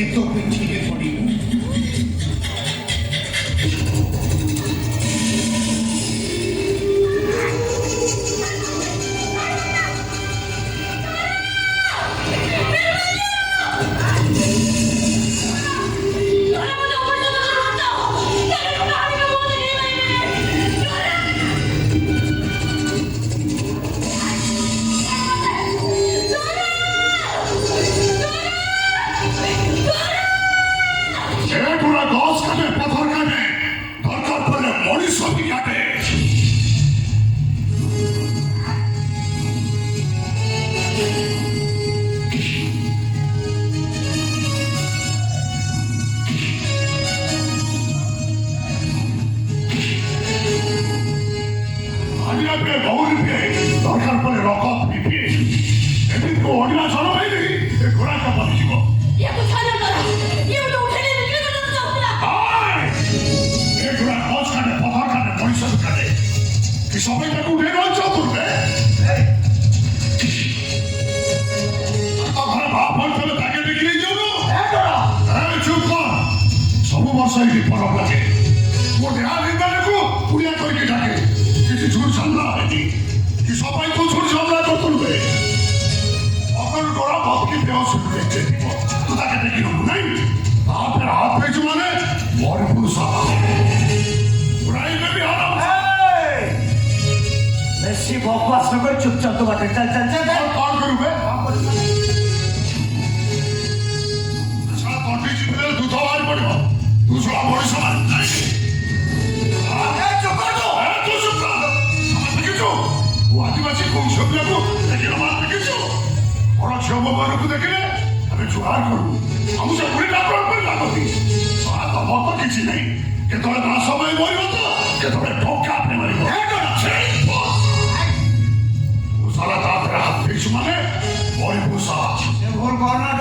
तो पिछले पड़ी দরকার পড়ে রকত পিপিয়ে এদিন তো অডিনা চলো ভাইনি ঘোড়াটা পালিয়ে ঘোড়া গছ কাটে পথর কাটে পরিষদ কাটে কি সবাই তাকে উঠে রয়েছে করবে ঘরে ভাব ফেলে তাকে দেখিয়ে যাবো চুপ কর সবু বর্ষাই পরব লাগে মোটে আর দেখো পুড়িয়া কইকে ডাকে কিছু ঝুট ঝামলা হয়নি কি সবাই তো ঝুট ঝামলা তো তুলবে অকল গোড়া বাপকে দেওয়া শুরু দেখছে দিব তো তাকে দেখি নেবো নাই আপনার হাত পেয়েছে মানে বড় পুরুষা ওরাই নেবে আরাম বেশি বকবাস না করে চুপচাপ তো বাটে চল চল চল কল করবে সারা কন্ট্রি জিতলে দুধ হওয়ার পড়ব দুশো বড় সমান নাই আদিবাসী কৌশল লাগু দেখে আমার দেখেছো ওরা ঝিও দেখলে আমি জোগাড় করবো আমি সে ঘুরে না করবো লাগবি সারা তমক কিছু নেই কেতবে না সময় মরিব তো কেতবে ঠোকা আপনি মারিব সারা তাড়াতাড়ি হাত পেয়েছো মানে বড় ভূষা ভোর গণনা